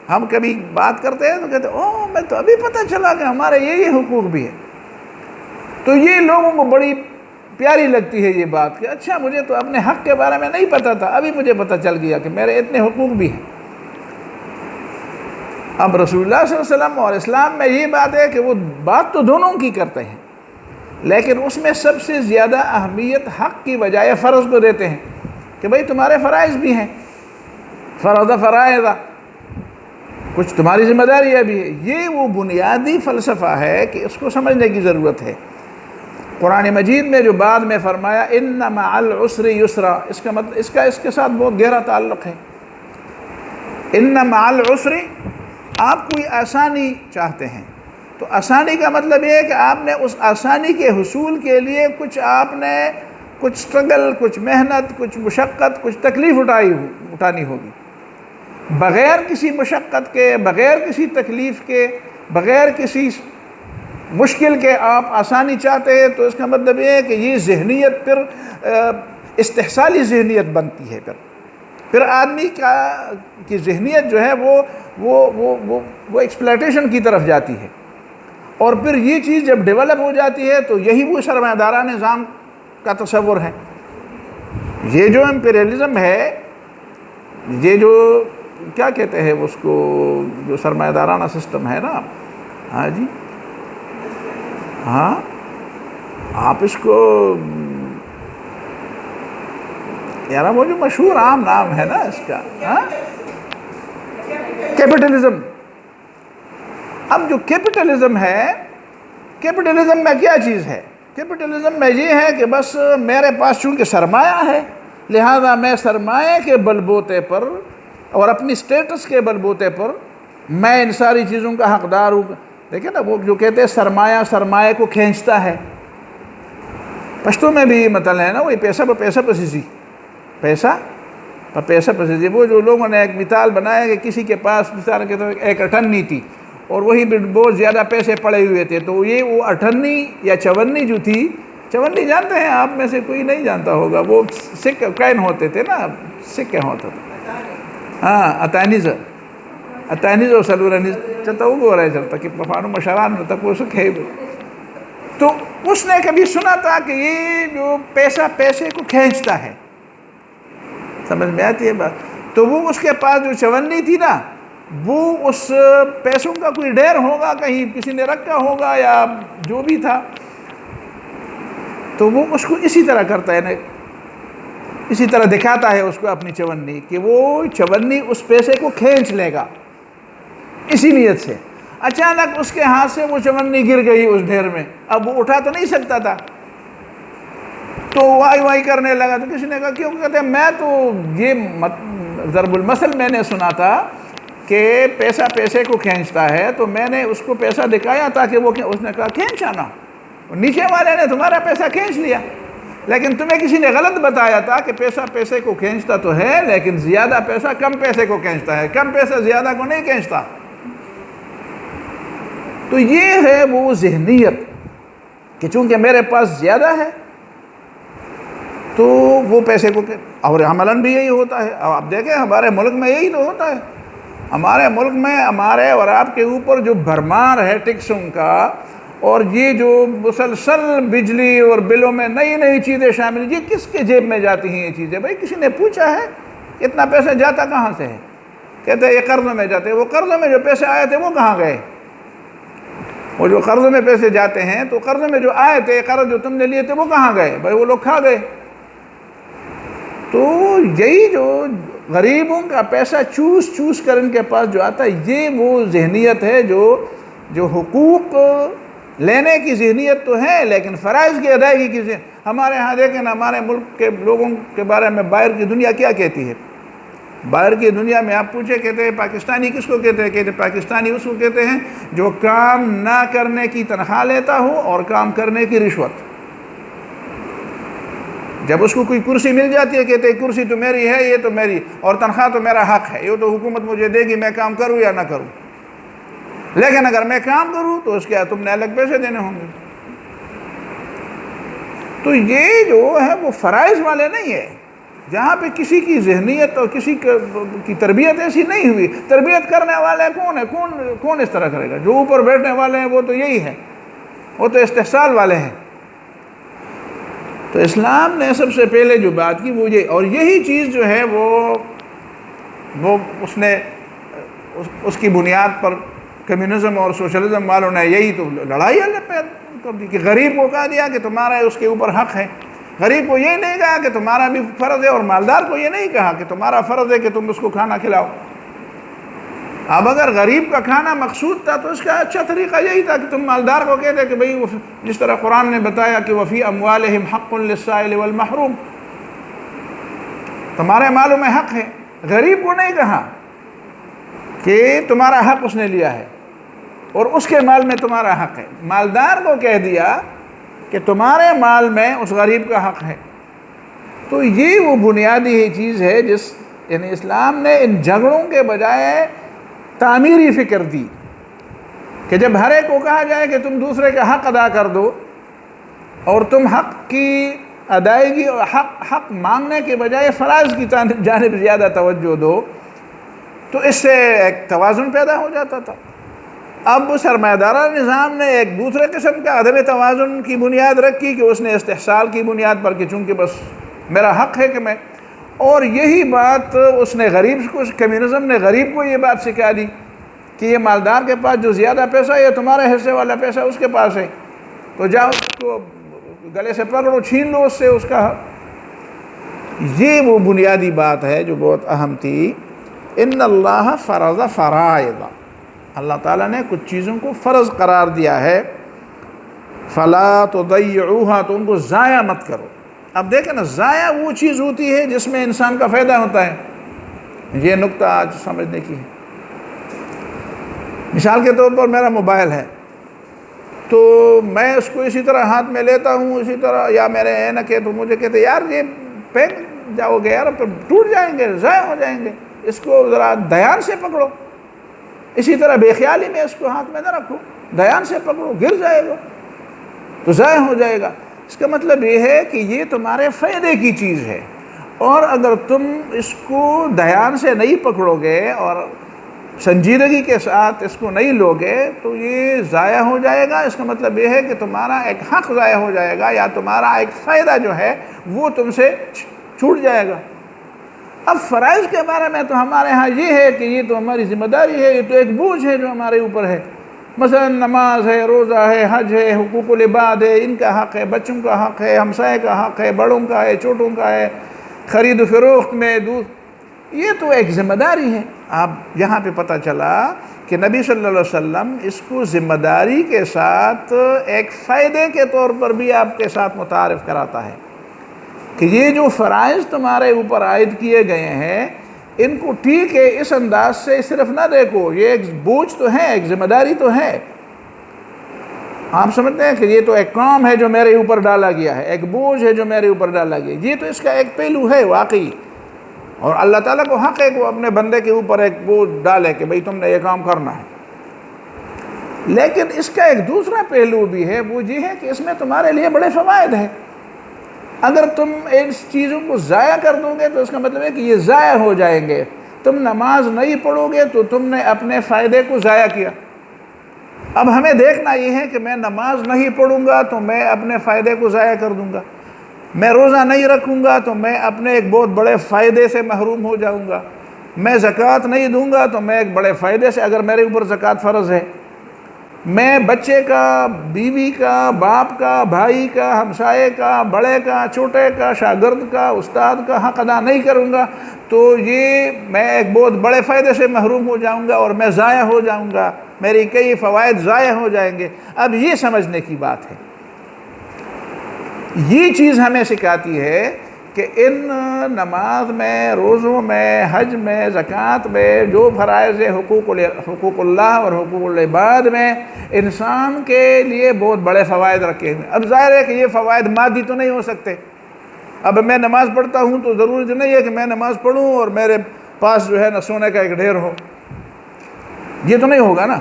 ہم کبھی بات کرتے ہیں تو کہتے ہیں اوہ میں تو ابھی پتہ چلا کہ ہمارے یہ حقوق بھی ہیں۔ تو یہ لوگوں کو بڑی پیاری لگتی ہے یہ بات کہ اچھا مجھے تو اپنے حق کے بارے میں نہیں پتہ تھا، ابھی مجھے پتہ چل گیا کہ میرے اتنے حقوق بھی ہیں۔ اب رسول اللہ صلی اللہ علیہ وسلم اور اسلام میں یہ بات ہے کہ وہ بات تو دونوں کی کرتے ہیں، لیکن اس میں سب سے زیادہ اہمیت حق کی بجائے فرض کو دیتے ہیں کہ بھئی تمہارے فرائض بھی ہیں، فرض فرائض، کچھ تمہاری ذمہ داریاں بھی ہے۔ یہ وہ بنیادی فلسفہ ہے کہ اس کو سمجھنے کی ضرورت ہے۔ قرآن مجید میں جو بعد میں فرمایا ان مع العسر یسرا، اس کا مطلب اس کے ساتھ بہت گہرا تعلق ہے۔ ان مع العسر، آپ کوئی آسانی چاہتے ہیں تو آسانی کا مطلب یہ ہے کہ آپ نے اس آسانی کے حصول کے لیے آپ نے کچھ سٹرگل، کچھ محنت، کچھ مشقت، کچھ تکلیف اٹھانی ہوگی۔ بغیر کسی مشقت کے، بغیر کسی تکلیف کے، بغیر کسی مشکل کے آپ آسانی چاہتے ہیں، تو اس کا مطلب یہ ہے کہ یہ ذہنیت پھر استحصالی ذہنیت بنتی ہے۔ پھر آدمی کی ذہنیت جو ہے وہ ایکسپلائٹیشن کی طرف جاتی ہے، اور پھر یہ چیز جب ڈیولپ ہو جاتی ہے تو یہی وہ سرمایہ دارہ نظام کا تصور ہے۔ یہ جو امپیریلزم ہے، یہ جو کیا کہتے ہیں اس کو، جو سرمایہ دارانہ سسٹم ہے نا، ہاں جی، ہاں، آپ اس کو یار وہ جو مشہور عام نام ہے نا اس کا، ہاں، کیپٹلزم۔ اب جو کیپٹلزم ہے، کیپٹلزم میں کیا چیز ہے؟ کیپٹلزم میں یہ ہے کہ بس میرے پاس چونکہ سرمایہ ہے، لہذا میں سرمایہ کے بل بوتے پر اور اپنی سٹیٹس کے بل بوتے پر میں ان ساری چیزوں کا حقدار ہوں۔ دیکھیں نا، وہ جو کہتے ہیں سرمایہ سرمایہ کو کھینچتا ہے، پشتو میں بھی مطلب ہے نا، وہی پیسہ پہ پیسہ پسیزی، پیسہ پہ پیسہ پسیزی۔ وہ جو لوگوں نے ایک مثال بنایا کہ کسی کے پاس مثال کے طور ایک اٹھنی تھی اور وہی بہت زیادہ پیسے پڑے ہوئے تھے، تو یہ وہ اٹھنی یا چونی جو تھی، چونی جانتے ہیں آپ میں سے کوئی نہیں جانتا ہوگا، وہ سکے کائن ہوتے تھے نا، سکے ہوتے تھے، ہاں، اتانیز اور سلورانیز چلتا وہ گو رہا ہے چلتا کہ پفانو مشاران میں تک وہ سکھے ہوئے۔ تو اس نے کبھی سنا تھا کہ یہ جو پیسہ پیسے کو کھینچتا ہے، سمجھ میں آتی ہے بات؟ تو وہ اس کے پاس جو چونی تھی نا، وہ اس پیسوں کا کوئی ڈیر ہوگا، کہیں کسی نے رکھا ہوگا یا جو بھی تھا، تو وہ اس کو اسی طرح کرتا ہے نا، اسی طرح دکھاتا ہے اس کو اپنی چونی کہ وہ چونی اس پیسے کو کھینچ لے گا، اسی نیت سے۔ اچانک اس کے ہاتھ سے وہ چونی گر گئی اس ڈھیر میں، اب وہ اٹھا تو نہیں سکتا تھا، تو وائی وائی کرنے لگا۔ تو کسی نے کہا کیوں؟ کہتے ہیں میں تو یہ ضرب المثل میں نے سنا تھا کہ پیسہ پیسے کو کھینچتا ہے، تو میں نے اس کو پیسہ دکھایا تاکہ وہ، اس نے کہا کھینچانا، نیچے والے نے تمہارا پیسہ کھینچ لیا، لیکن تمہیں کسی نے غلط بتایا تھا کہ پیسہ پیسے کو کھینچتا تو ہے، لیکن زیادہ پیسہ کم پیسے کو کھینچتا ہے، کم پیسہ زیادہ کو نہیں کھینچتا۔ تو یہ ہے وہ ذہنیت کہ چونکہ میرے پاس زیادہ ہے تو وہ پیسے کو، اور عملاً بھی یہی ہوتا ہے۔ اب آپ دیکھیں ہمارے ملک میں یہی تو ہوتا ہے، ہمارے ملک میں ہمارے اور آپ کے اوپر جو بھرمار ہے ٹیکسوں کا، اور یہ جو مسلسل بجلی اور بلوں میں نئی نئی چیزیں شامل، یہ کس کے جیب میں جاتی ہیں یہ چیزیں؟ بھائی کسی نے پوچھا ہے اتنا پیسہ جاتا کہاں سے ہے؟ کہتے ہیں یہ قرضوں میں جاتے ہیں۔ وہ قرضوں میں جو پیسے آئے تھے وہ کہاں گئے؟ وہ جو قرضوں میں پیسے جاتے ہیں، تو قرضوں میں جو آئے تھے، قرض جو تم نے لیے تھے وہ کہاں گئے؟ بھائی وہ لوگ کھا گئے۔ تو یہی جو غریبوں کا پیسہ چوس کر ان کے پاس جو آتا ہے، یہ وہ ذہنیت ہے جو حقوق لینے کی ذہنیت تو ہے، لیکن فرائض کی ادائیگی کی ذہنیت۔ ہمارے ہاں دیکھیں نا، ہمارے ملک کے لوگوں کے بارے میں باہر کی دنیا کیا کہتی ہے؟ باہر کی دنیا میں آپ پوچھے، کہتے ہیں پاکستانی کس کو کہتے ہیں؟ کہتے ہیں پاکستانی اس کو کہتے ہیں جو کام نہ کرنے کی تنخواہ لیتا ہو اور کام کرنے کی رشوت۔ جب اس کو کوئی کرسی مل جاتی ہے، کہتے ہیں کرسی تو میری ہے، یہ تو میری، اور تنخواہ تو میرا حق ہے، یہ تو حکومت مجھے دے گی، میں کام کروں یا نہ کروں، لیکن اگر میں کام کروں تو اس کے تم نے الگ پیسے دینے ہوں گے۔ تو یہ جو ہے وہ فرائض والے نہیں ہے، جہاں پہ کسی کی ذہنیت اور کسی کی تربیت ایسی نہیں ہوئی۔ تربیت کرنے والے کون ہے؟ کون اس طرح کرے گا؟ جو اوپر بیٹھنے والے ہیں وہ تو یہی ہے، وہ تو استحصال والے ہیں۔ تو اسلام نے سب سے پہلے جو بات کی وہ یہ، اور یہی چیز جو ہے وہ اس نے اس کی بنیاد پر کمیونزم اور سوشلزم والوں نے یہی تو لڑائی کر دی کہ غریب کو کہا دیا کہ تمہارا اس کے اوپر حق ہے۔ غریب کو یہ نہیں کہا کہ تمہارا بھی فرض ہے، اور مالدار کو یہ نہیں کہا کہ تمہارا فرض ہے کہ تم اس کو کھانا کھلاؤ۔ اب اگر غریب کا کھانا مقصود تھا تو اس کا اچھا طریقہ یہی تھا کہ تم مالدار کو کہتے کہ بھئی، جس طرح قرآن نے بتایا کہ وفی اموالہم حق للسائل والمحروم، تمہارے مالوں میں حق ہے۔ غریب کو نہیں کہا کہ تمہارا حق اس نے لیا ہے اور اس کے مال میں تمہارا حق ہے، مالدار کو کہہ دیا کہ تمہارے مال میں اس غریب کا حق ہے۔ تو یہ وہ بنیادی چیز ہے جس یعنی اسلام نے ان جھگڑوں کے بجائے تعمیری فکر دی کہ جب ہر ایک کو کہا جائے کہ تم دوسرے کا حق ادا کر دو اور تم حق کی ادائیگی اور حق مانگنے کے بجائے فرائض کی جانب زیادہ توجہ دو، تو اس سے ایک توازن پیدا ہو جاتا تھا۔ اب سرمایہ دارانہ نظام نے ایک دوسرے قسم کا عدم توازن کی بنیاد رکھی کہ اس نے استحصال کی بنیاد پر کہ چونکہ بس میرا حق ہے کہ میں، اور یہی بات اس نے غریب کو، کمیونزم نے غریب کو یہ بات سکھا دی کہ یہ مالدار کے پاس جو زیادہ پیسہ ہے، یہ تمہارے حصے والا پیسہ اس کے پاس ہے، تو جاؤ اس کو گلے سے پکڑو، چھین لو اس سے اس کا حق۔ یہ وہ بنیادی بات ہے جو بہت اہم تھی۔ ان اللہ فرض فرائض، اللہ تعالیٰ نے کچھ چیزوں کو فرض قرار دیا ہے، فلا تضيعوها، تو ان کو ضائع مت کرو۔ اب دیکھیں نا، ضائع وہ چیز ہوتی ہے جس میں انسان کا فائدہ ہوتا ہے۔ یہ نقطہ آج سمجھنے کی ہے۔ مثال کے طور پر میرا موبائل ہے، تو میں اس کو اسی طرح ہاتھ میں لیتا ہوں، اسی طرح، یا میرے اینک ہے تو مجھے کہتے یار یہ پھینک جاؤ گے یار، پھر ٹوٹ جائیں گے، ضائع ہو جائیں گے، اس کو ذرا دھیان سے پکڑو۔ اسی طرح بے خیالی میں اس کو ہاتھ میں نہ رکھو، دھیان سے پکڑو، گر جائے گا تو ضائع ہو جائے گا۔ اس کا مطلب یہ ہے کہ یہ تمہارے فائدے کی چیز ہے، اور اگر تم اس کو دھیان سے نہیں پکڑو گے اور سنجیدگی کے ساتھ اس کو نہیں لوگے تو یہ ضائع ہو جائے گا۔ اس کا مطلب یہ ہے کہ تمہارا ایک حق ضائع ہو جائے گا، یا تمہارا ایک فائدہ جو ہے وہ تم سے چھوٹ جائے گا۔ اب فرائض کے بارے میں تو ہمارے ہاں یہ ہے کہ یہ تو ہماری ذمہ داری ہے، یہ تو ایک بوجھ ہے جو ہمارے اوپر ہے۔ مثلا نماز ہے، روزہ ہے، حج ہے، حقوق العباد ہے، ان کا حق ہے، بچوں کا حق ہے، ہمسائے کا حق ہے، بڑوں کا ہے، چھوٹوں کا ہے، خرید و فروخت میں یہ تو ایک ذمہ داری ہے۔ اب یہاں پہ پتہ چلا کہ نبی صلی اللہ علیہ وسلم اس کو ذمہ داری کے ساتھ ایک فائدے کے طور پر بھی آپ کے ساتھ متعارف کراتا ہے کہ یہ جو فرائض تمہارے اوپر عائد کیے گئے ہیں، ان کو ٹھیک ہے اس انداز سے صرف نہ دیکھو، یہ ایک بوجھ تو ہے، ایک ذمہ داری تو ہے۔ آپ سمجھتے ہیں کہ یہ تو ایک کام ہے جو میرے اوپر ڈالا گیا ہے، ایک بوجھ ہے جو میرے اوپر ڈالا گیا ہے، یہ تو اس کا ایک پہلو ہے واقعی، اور اللہ تعالیٰ کو حق ہے کہ وہ اپنے بندے کے اوپر ایک بوجھ ڈالے کہ بھئی تم نے یہ کام کرنا ہے۔ لیکن اس کا ایک دوسرا پہلو بھی ہے، وہ یہ ہے کہ اس میں تمہارے لیے بڑے فوائد ہیں۔ اگر تم ان چیزوں کو ضائع کر دو گے تو اس کا مطلب ہے کہ یہ ضائع ہو جائیں گے۔ تم نماز نہیں پڑھو گے تو تم نے اپنے فائدے کو ضائع کیا۔ اب ہمیں دیکھنا یہ ہے کہ میں نماز نہیں پڑھوں گا تو میں اپنے فائدے کو ضائع کر دوں گا، میں روزہ نہیں رکھوں گا تو میں اپنے ایک بہت بڑے فائدے سے محروم ہو جاؤں گا، میں زکوٰۃ نہیں دوں گا تو میں ایک بڑے فائدے سے، اگر میرے اوپر زکوٰۃ فرض ہے، میں بچے کا، بیوی کا، باپ کا، بھائی کا، ہمسائے کا، بڑے کا، چھوٹے کا، شاگرد کا، استاد کا حق ادا نہیں کروں گا تو یہ میں ایک بہت بڑے فائدے سے محروم ہو جاؤں گا اور میں ضائع ہو جاؤں گا، میری کئی فوائد ضائع ہو جائیں گے۔ اب یہ سمجھنے کی بات ہے، یہ چیز ہمیں سکھاتی ہے کہ ان نماز میں، روزوں میں، حج میں، زکوٰۃ میں جو فرائض حقوق اللہ اور حقوق العباد میں انسان کے لیے بہت بڑے فوائد رکھے ہیں۔ اب ظاہر ہے کہ یہ فوائد مادی تو نہیں ہو سکتے۔ اب میں نماز پڑھتا ہوں تو ضروری تو نہیں ہے کہ میں نماز پڑھوں اور میرے پاس جو ہے نا سونے کا ایک ڈھیر ہو، یہ تو نہیں ہوگا نا۔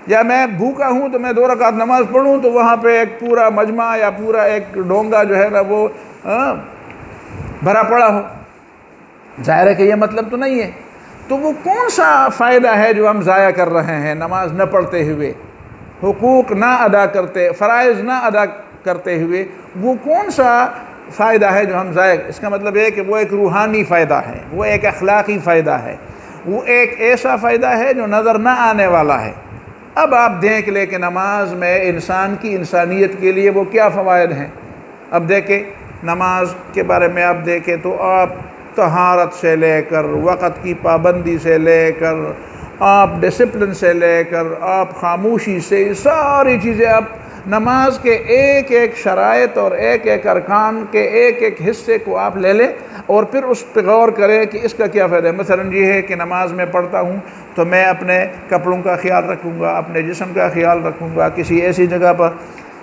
یا میں بھوکا ہوں تو میں 2 رکعت نماز پڑھوں تو وہاں پہ ایک پورا مجمع یا پورا ایک ڈونگا جو ہے نا وہ بھرا پڑا ہو، ظاہر ہے کہ یہ مطلب تو نہیں ہے۔ تو وہ کون سا فائدہ ہے جو ہم ضائع کر رہے ہیں نماز نہ پڑھتے ہوئے، حقوق نہ ادا کرتے، فرائض نہ ادا کرتے ہوئے؟ وہ کون سا فائدہ ہے جو ہم ضائع؟ اس کا مطلب یہ کہ وہ ایک روحانی فائدہ ہے، وہ ایک اخلاقی فائدہ ہے، وہ ایک ایسا فائدہ ہے جو نظر نہ آنے والا ہے۔ اب آپ دیکھ لیں کہ نماز میں انسان کی انسانیت کے لیے وہ کیا فوائد ہیں۔ اب دیکھیں نماز کے بارے میں آپ دیکھیں تو آپ طہارت سے لے کر، وقت کی پابندی سے لے کر، آپ ڈسپلن سے لے کر، آپ خاموشی سے، ساری چیزیں آپ نماز کے ایک ایک شرائط اور ایک ایک ارکان کے ایک ایک حصے کو آپ لے لیں اور پھر اس پہ غور کریں کہ اس کا کیا فائدہ ہے۔ مثلا یہ ہے کہ نماز میں پڑھتا ہوں تو میں اپنے کپڑوں کا خیال رکھوں گا، اپنے جسم کا خیال رکھوں گا کسی ایسی جگہ پر،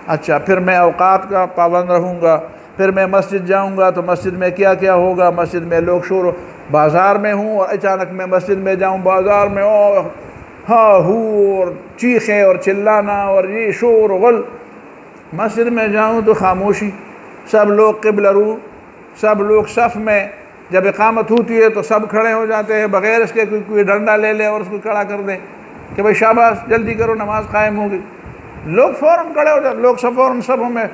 اچھا پھر میں اوقات کا پابند رہوں گا، پھر میں مسجد جاؤں گا تو مسجد میں کیا کیا ہوگا، مسجد میں لوگ شور بازار میں ہوں اور اچانک میں مسجد میں جاؤں، بازار میں اور ہاں ہو اور چیخیں اور چلانا اور یہ شور و غل، مسجد میں جاؤں تو خاموشی، سب لوگ قبلہ رو، سب لوگ صف میں، جب اقامت ہوتی ہے تو سب کھڑے ہو جاتے ہیں بغیر اس کے کوئی ڈنڈا لے لے اور اس کو کھڑا کر دے کہ بھائی شاباش جلدی کرو نماز قائم ہوگی، لوگ فوراً کھڑے ہو جاتے، لوگ فوراً صفوں میں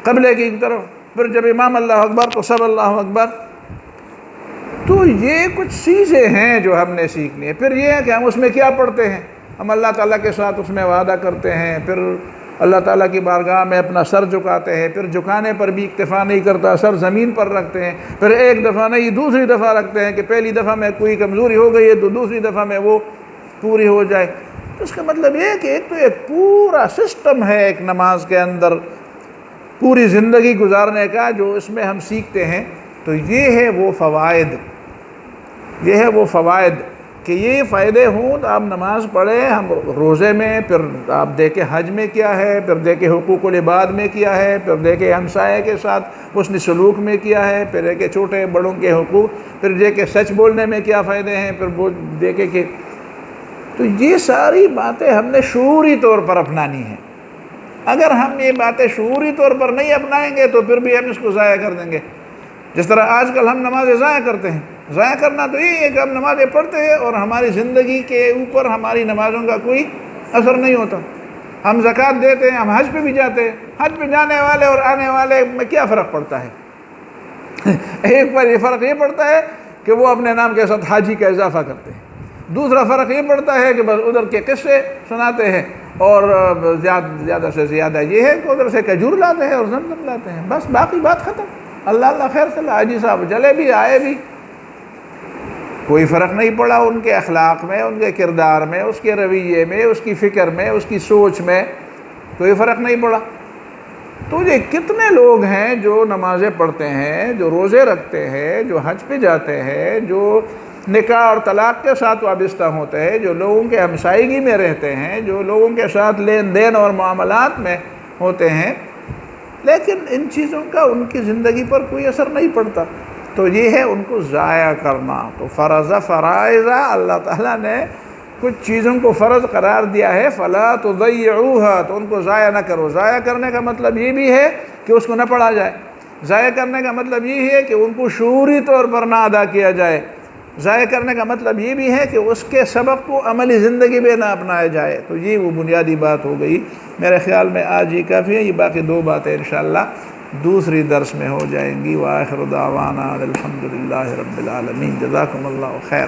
قبلے کی طرف، پھر جب امام اللہ اکبر تو سب اللہ اکبر۔ تو یہ کچھ چیزیں ہیں جو ہم نے سیکھنی ہے۔ پھر یہ ہے کہ ہم اس میں کیا پڑھتے ہیں، ہم اللہ تعالیٰ کے ساتھ اس میں وعدہ کرتے ہیں، پھر اللہ تعالیٰ کی بارگاہ میں اپنا سر جھکاتے ہیں، پھر جھکانے پر بھی اکتفا نہیں کرتا، سر زمین پر رکھتے ہیں، پھر ایک دفعہ نہیں دوسری دفعہ رکھتے ہیں کہ پہلی دفعہ میں کوئی کمزوری ہو گئی ہے تو دوسری دفعہ میں وہ پوری ہو جائے۔ تو اس کا مطلب یہ ہے کہ ایک پورا سسٹم ہے ایک نماز کے اندر پوری زندگی گزارنے کا، جو اس میں ہم سیکھتے ہیں۔ تو یہ ہے وہ فوائد، یہ ہے وہ فوائد کہ یہ فائدے ہوں تو آپ نماز پڑھیں، ہم روزے میں، پھر آپ دیکھیں حج میں کیا ہے، پھر دیکھیں حقوق العباد میں کیا ہے، پھر دیکھیں ہمسائے کے ساتھ حسن سلوک میں کیا ہے، پھر دیکھیں چھوٹے بڑوں کے حقوق، پھر دیکھیں سچ بولنے میں کیا فائدے ہیں، پھر وہ دیکھیں کہ تو یہ ساری باتیں ہم نے شعوری طور پر اپنانی ہیں۔ اگر ہم یہ باتیں شعوری طور پر نہیں اپنائیں گے تو پھر بھی ہم اس کو ضائع کر دیں گے۔ جس طرح آج کل ہم نمازیں ضائع کرتے ہیں، ضائع کرنا تو یہی ہے کہ ہم نمازیں پڑھتے ہیں اور ہماری زندگی کے اوپر ہماری نمازوں کا کوئی اثر نہیں ہوتا۔ ہم زکوٰۃ دیتے ہیں، ہم حج پہ بھی جاتے ہیں، حج پہ جانے والے اور آنے والے میں کیا فرق پڑتا ہے؟ ایک پر یہ فرق یہ پڑتا ہے کہ وہ اپنے نام کے ساتھ حاجی کا اضافہ کرتے ہیں، دوسرا فرق یہ پڑتا ہے کہ بس ادھر کے قصے سناتے ہیں، اور زیادہ سے زیادہ یہ ہے کہ ادھر سے کھجور لاتے ہیں اور زمزم لاتے ہیں، بس باقی بات ختم۔ اللہ خیر سے حاجی صاحب چلے بھی آئے بھی، کوئی فرق نہیں پڑا ان کے اخلاق میں، ان کے کردار میں، اس کے رویے میں، اس کی فکر میں، اس کی سوچ میں کوئی فرق نہیں پڑا۔ تو یہ کتنے لوگ ہیں جو نمازیں پڑھتے ہیں، جو روزے رکھتے ہیں، جو حج پہ جاتے ہیں، جو نکاح اور طلاق کے ساتھ وابستہ ہوتے ہیں، جو لوگوں کے ہمسائیگی میں رہتے ہیں، جو لوگوں کے ساتھ لین دین اور معاملات میں ہوتے ہیں، لیکن ان چیزوں کا ان کی زندگی پر کوئی اثر نہیں پڑتا۔ تو یہ ہے ان کو ضائع کرنا۔ تو فرض فرائض، اللہ تعالیٰ نے کچھ چیزوں کو فرض قرار دیا ہے، فلا تضيعوها، تو ان کو ضائع نہ کرو۔ ضائع کرنے کا مطلب یہ بھی ہے کہ اس کو نہ پڑھا جائے، ضائع کرنے کا مطلب یہ ہے کہ ان کو شعوری طور پر نہ ادا کیا جائے، ضائع کرنے کا مطلب یہ بھی ہے کہ اس کے سبق کو عملی زندگی میں نہ اپنایا جائے۔ تو یہ وہ بنیادی بات ہو گئی۔ میرے خیال میں آج یہ کافی ہے، یہ باقی دو باتیں انشاءاللہ دوسری درس میں ہو جائیں گی۔ وآخر دعوانا الحمدللہ رب العالمین۔ جزاکم اللہ خیر۔